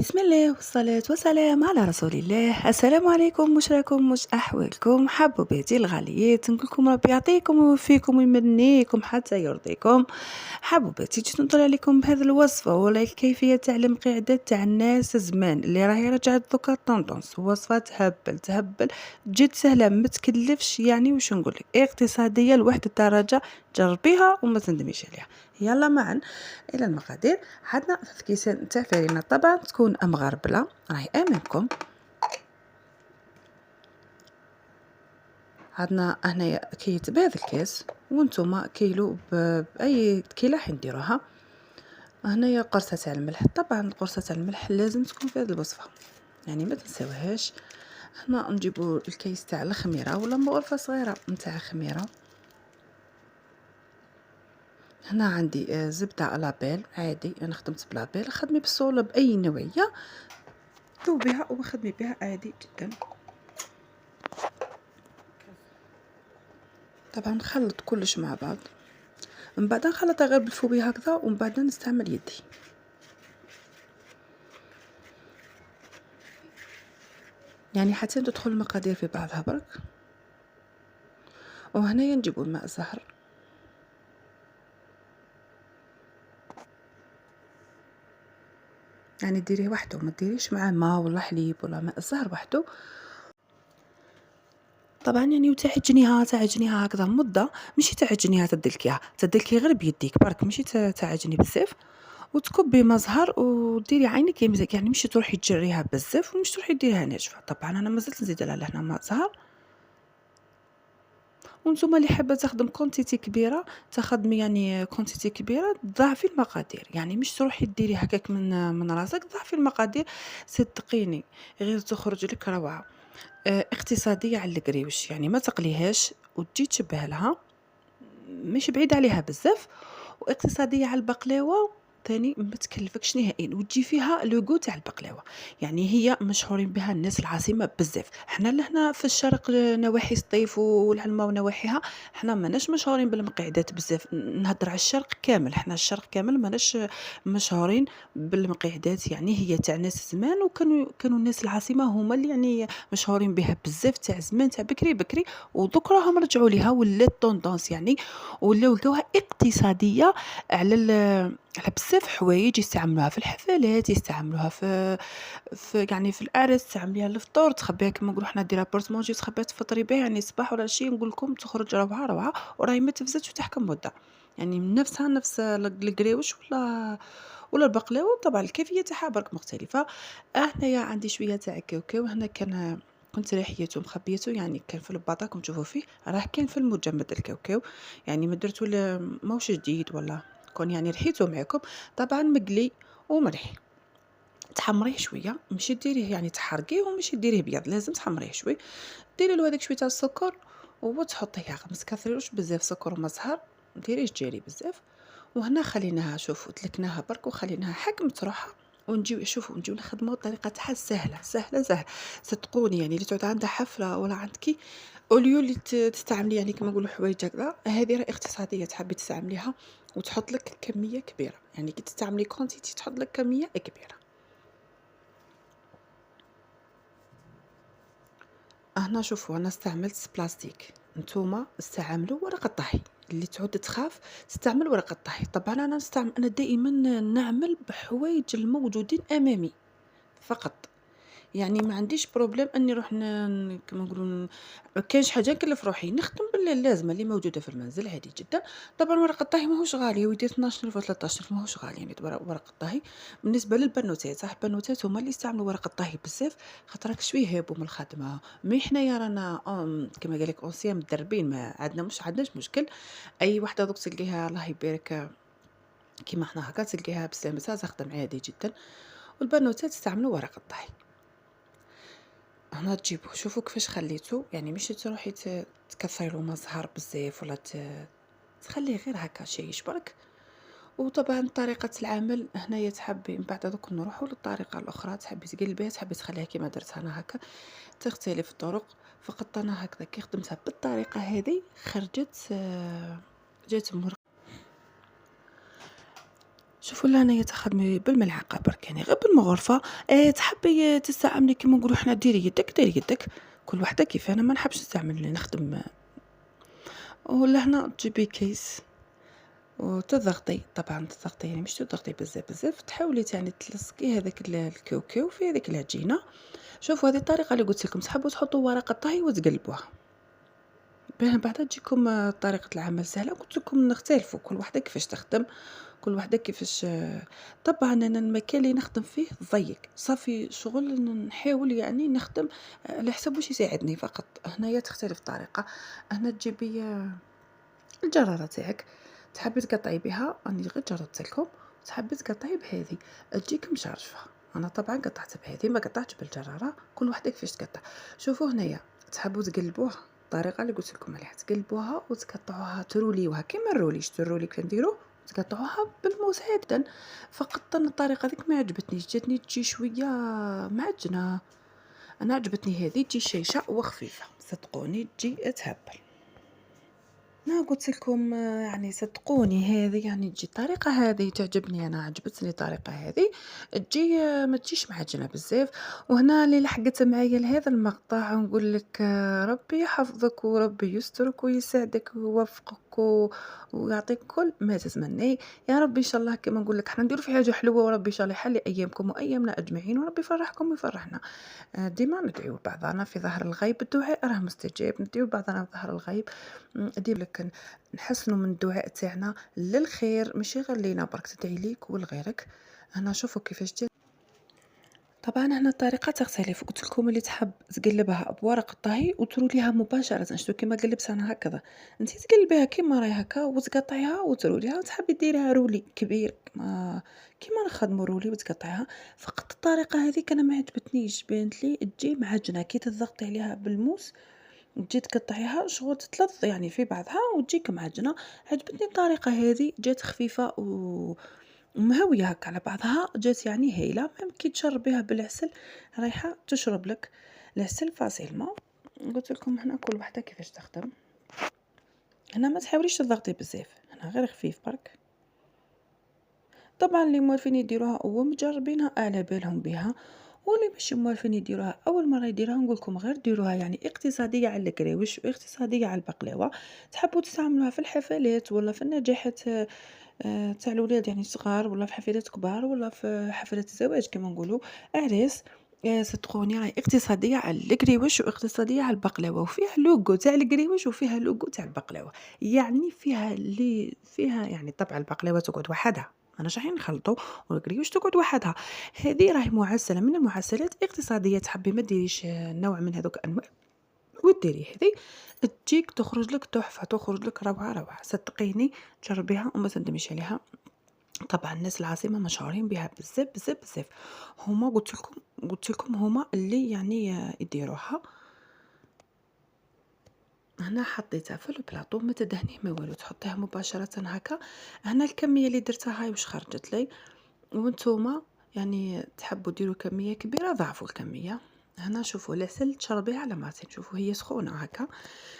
بسم الله والصلاة والسلام على رسول الله. السلام عليكم، واش راكم، واش أحوالكم؟ حبوباتي الغاليات، نقولكم ربي يعطيكم ويوفيكم ويمنيكم حتى يرضيكم. حبوباتي جيت نطلع عليكم بهذه الوصفة ولا الكيفية تاع المقعدات تاع الناس زمان اللي راهي رجعت دوكا طوندونس. وصفة تهبل تهبل، جد سهلة ما تكلفش، يعني واش نقولك، اقتصادية لواحد الدرجة. جربيها وما تندميش عليها. يلا معا الى المقادير. عندنا 3 كيسان تاع فرينه، طبعا تكون مغربله، راهي امامكم. عندنا هنايا كيت بهذا الكاس، وانتم كيلو باي كيله حنديروها. هنايا قرصه تاع الملح، طبعا قرصه تاع الملح لازم تكون في هذه الوصفه، يعني ما تنساوهاش. هنا نجيبوا الكيس تاع الخميره ولا مغرفه صغيره نتاع خميره. هنا عندي زبده لابيل عادي، انا خدمت بلابيل، خدمي بالصوله باي نوعيه ذوبيها وخدمي بها عادي جدا. طبعا نخلط كلش مع بعض، من بعد نخلطها غير بالفوبي هكذا، ومن بعد نستعمل يدي. يعني حتى تدخل المقادير في بعضها برك. وهنايا نجيبوا الماء الزهر، يعني ديريه وحده، ما ديريش معاه ماء ولا حليب ولا ماء الزهر وحده. طبعا يعني وتعجنيها تعجنيها هكذا مده، ماشي تعجنيها تدلكيها غير بيديك برك، ماشي تعجني بزاف. وتكبي ما زهر وديري عينك يمزك، يعني ماشي تروحي تجريها بزاف ومش تروحي ديريها ناشفه. طبعا انا مازلت نزيد لها هنا ماء زهر. وانتم اللي حابه تخدم كونتيتي كبيره تخدمي، يعني كونتيتي كبيره ضاعفي المقادير، يعني مش تروحي ديري هكاك من راسك، ضاعفي المقادير. صدقيني غير تخرج لك روعه. اقتصاديه على القريوش، يعني ما تقليهاش وتجي تشبه لها، مش بعيد عليها بزاف. واقتصاديه على البقلاوه ثاني، ما تكلفكش نهائيا، وتجي فيها لوغو تاع البقلاوه. يعني هي مشهورين بها الناس العاصمه بزاف. حنا لهنا في الشرق، نواحي سطيف والعلمه ونواحيها، حنا ماناش مشهورين بالمقعدات بزاف. نهضر على الشرق كامل، حنا الشرق كامل ماناش مشهورين بالمقعدات، يعني هي تاع ناس زمان، وكانوا الناس العاصمه هما اللي يعني مشهورين بها بزاف تاع زمان، تاع بكري بكري. ودوك راهم رجعوا ليها، ولات طوندونس يعني، ولاو لقاوها اقتصاديه على على بزاف حوايج. يستعملوها في الحفلات، يستعملوها في يعني في العرس، تستعمليها للفطور، تخبيها كما نقولوا حنا ديرها بورتمونجي، تخبيها تفطري بها، يعني صباح ولا شي. نقول لكم تخرج روعه روعه، وراهي ما تفزتش وتحكم مده، يعني من نفسها نفس القريوش ولا البقلاوه. طبعا الكيفيه تاعها برك مختلفه. هنايا عندي شويه تاع كاوكاو، هنا كنت ريحيته مخبيته، يعني كان في الباطا كنت تشوفوا فيه، راه كان في المجمد الكاوكاو، يعني ما درتو ماهوش جديد ولا كون، يعني ريحيته معكم. طبعا مقلي ومرحي، تحمريه شويه، ماشي ديريه يعني تحرقيه، وماشي ديريه بيض، لازم تحمريه شوي. ديري له هذاك شويه تاع السكر وتحطيه، ما تكثريوش بزاف سكر وما زهر، ديريش جاري بزاف. وهنا خليناها، شوفوا تلكناها برك وخليناها حكمت روحها. ونجيو شوفوا نجيو نخدموا الطريقه تاعها سهله سهله سهله. صدقوني يعني اللي تعود عندها حفله ولا عندك اوليو اللي تستعملي، يعني كما نقولوا حوايج هكذا، هذه راه اقتصاديه تحبي تستعمليها وتحط لك كميه كبيره، يعني كي تستعملي كونتيتي تحط لك كميه كبيره. هنا شوفوا انا استعملت بلاستيك، نتوما استعملوا ورقه طهي. اللي تعود تخاف تستعمل ورقه طهي. طبعا انا دائما نعمل بحوايج الموجودين امامي فقط، يعني ما عنديش بروبليم اني نروح كما نقولوا ما كاينش حاجه نكلف روحي، نخدم اللازمه اللي موجوده في المنزل عادي جدا. طبعا ورق الطهي ماهوش غالي، هو يدير 12 و 13، ماهوش غالي يعني ورق الطهي. بالنسبه للبنوتات، صح البنوتات هما اللي يستعملوا ورق الطهي بزاف، خاطر شويه يهابوا من الخدمه. مي حنايا رانا كما قال لك اونسيان مدربين، ما عندنا مش عندناش مشكل. اي وحده دوك تلقيها الله يبارك كيما حنا هكا تلقيها بسلامتها تخدم عادي جدا. والبنوتات يستعملوا ورق الطهي. هنا تجيبوه، شوفوا كيفاش خليته، يعني ماشي تروحي تكثري له مزهر بزاف ولا تخليه غير هكا شيش برك. وطبعا طريقة العمل هنايا تحبي من بعد دوك نروحوا للطريقة الأخرى، تحبي تقلبيها تحبي تخليها كيما درت أنا هكا، تختلف الطرق. فقط أنا هكذا كي خدمتها بالطريقة هذه خرجت جات شوفوا لا أنايا تخدمي بالملعقة برك يعني غير بالمغرفة. تحبي تستعملي كيما نقولوا حنا ديري يدك ديري يدك، كل وحدة كيف. أنا ما نحبش نخدم. ولهنا تجيبي كيس وتضغطي، طبعا تضغطي يعني مش تضغطي بزاف بزاف، تحاولي يعني تلصقي هذاك الكاوكاو في هذيك العجينة. شوفوا هذه الطريقة اللي قلت لكم، تحبوا تحطوا ورقة طهي وتقلبوها باه بعدا تجيكم طريقة العمل سهلة. قلت لكم نختلفوا كل وحدة كيفاش تخدم، كل وحدة كيفاش. طبعا أنا المكان اللي نخدم فيه ضيق صافي شغل، نحاول يعني نخدم على حسب واش يساعدني فقط. هنايا تختلف الطريقة. هنا تجيبي الجرارة تاعك، تحبي تقطعي بها، راني غير جربت لكم. تحبي تقطعي بهذه تجيك مشرشفة. انا طبعا قطعت بهذه، ما قطعتش بالجرارة، كل وحده كيفاش تقطع. شوفوا هنايا تحبوا تقلبوها الطريقه اللي قلت لكم عليها، تقلبوها وتقطعوها تروليوها كيما الروليش، الرولي كنديرو تقطعوها بالموس عاده. فقط أنا الطريقه هذيك ما عجبتنيش، جاتني تجي شويه معجنه. انا عجبتني هذه تجي شيشه وخفيفه، صدقوني تجي تهبل. ما قلت لكم يعني صدقوني هذه يعني تجي الطريقة هذه تعجبني، أنا عجبتني الطريقة هذه تجي ما تجيش معجنة بزاف. وهنا اللي لحقت معايا لهذا المقطع نقول لك ربي يحفظك وربي يسترك ويساعدك ويوفقك ويعطيك كل ما تتمني يا ربي. ان شاء الله كما نقول لك احنا نديروا في حاجه حلوه، وربي ان شاء الله يحلي ايامكم وايامنا اجمعين، وربي يفرحكم ويفرحنا. ديما ندعيو لبعضنا في ظهر الغيب، الدعاء راه مستجاب. ندعيو لبعضنا في ظهر الغيب، ديما لك نحسنوا من الدعاء تاعنا للخير، ماشي غير لينا برك، تدعي ليك ولغيرك. هنا شوفوا كيفاش دير. طبعا هنا الطريقه تختلف، قلت لكم اللي تحب تقلبها بورق الطهي وتروليها مباشره، شتو كيما قلبت انا هكذا. انت تقلبيها كيما راهي هكا وتقطعيها وتروليها، وتحبي ديريها رولي كبير ما كيما نخدموا رولي وتقطعيها. فقط الطريقه هذيك انا ما عجبتنيش، بانت لي تجي معجنه كي تضغطي عليها بالموس تجي تقطعيها شغل تتلظ يعني في بعضها وتجيك معجنة. عجبتني الطريقة هذه، جات خفيفة ومهوية هكا على بعضها، جات يعني هايلة. ميم كي تشربيها بالعسل رايحة تشرب لك العسل فاسيلمون. قلت لكم هنا كل وحدة كيفاش تخدم. هنا ما تحاوليش تضغطي بزاف، هنا غير خفيف برك. طبعا اللي موالفين يديروها ومجربينها على بالهم بها، واللي مش موالفين يديروها اول مره يديروها نقول لكم غير ديروها يعني اقتصاديه على الكريوش واقتصاديه على البقلاوه. تحبوا تستعملوها في الحفلات ولا في النجاحات تاع الولاد يعني صغار، ولا في حفلات كبار، ولا في حفلات الزواج كما نقولوا اعراس. صدقوني راهي اقتصاديه على الكريوش واقتصاديه على البقلاوه، وفيها لوغو تاع الكريوش وفيها لوغو تاع البقلاوه. يعني فيها اللي فيها يعني طبعا البقلاوه تقعد وحدها، ماناش رايحين نخلطوا، والكريوش تقعد وحدها. هذه راهي معسله من المعسلات اقتصاديه، تحبي ما ديريش نوع من هذوك انواع وديري هذه تجيك تخرج لك تحفه، تخرج لك روعه روعه. صدقيني جربيها وما تندميش عليها. طبعا الناس العاصمه مشهورين بها بزاف بزاف بزاف. هما قلت لكم هما اللي يعني يديروها. هنا حطيتها في البلاطو، ما تدهنيه ما والو، تحطيها مباشره هكا. هنا الكميه اللي درتها هاي واش خرجت لي. وانتوما يعني تحبوا ديروا كميه كبيره ضعفوا الكميه. هنا شوفوا العسل تشربيه على ماتين، شوفوا هي سخونه هكا،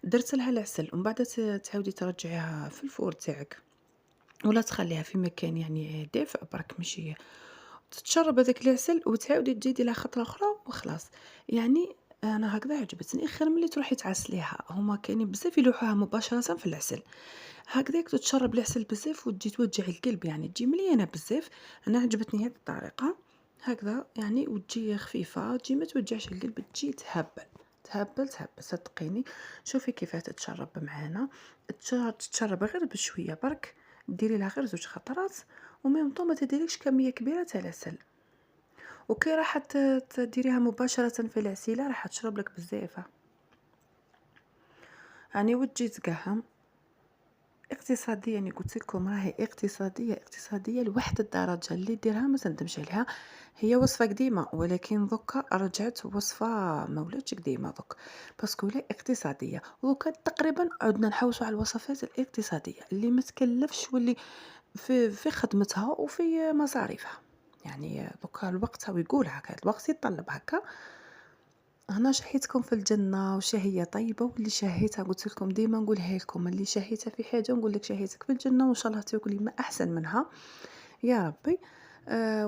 درت لها العسل ومن بعد تعاودي ترجعيها في الفور تاعك، ولا تخليها في مكان يعني دافئ برك ماشي تتشرب هذاك العسل، وتعاودي تزيدي لها خطره اخرى وخلاص. يعني انا هكذا عجبتني خير ملي تروحي تعسليها. هما كاينين بزاف يلوحوها مباشره في العسل، هكذاك تتشرب العسل بزاف وتجي توجع القلب يعني تجي مليانه بزاف. انا عجبتني هذه الطريقه هكذا يعني، وتجي خفيفه تجي ما توجعش القلب، تجي تهبل تهبل تهبل. صدقيني شوفي كيف تتشرب معانا. تتشرب غير بشويه برك، ديري لها غير 2 خطرات، وميم طون ما تديريش كميه كبيره تاع العسل. وكي راح تديريها مباشره في العسيله راح تشرب لك بزاف يعني، وتجي تقهم. اقتصادية يعني قلت لكم راهي اقتصادية لواحد الدرجة اللي ديرها ما تندمش عليها. هي وصفة قديمة ولكن دوكا رجعت وصفة ما ولاتش قديمة دوك، باسكو لا اقتصادية. دوكا تقريبا عدنا نحوسوا على الوصفات الاقتصادية اللي ما تكلفش، واللي في خدمتها وفي مصاريفها. يعني دوكا الوقت هو يقول هكا، الوقت يتطلب هكا. أنا شهيتكم في الجنة وشهية طيبة، واللي شهيتها قلت لكم ديما نقولها لكم، اللي شهيتها في حاجة نقول لك شهيتك في الجنة، وإن شاء الله تاكلي ما أحسن منها. يا ربي.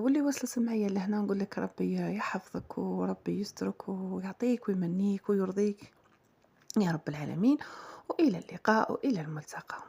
واللي وصلت معايا لهنا نقول لك ربي يحفظك وربي يسترك ويعطيك ويمنيك ويرضيك يا رب العالمين، وإلى اللقاء وإلى الملتقى.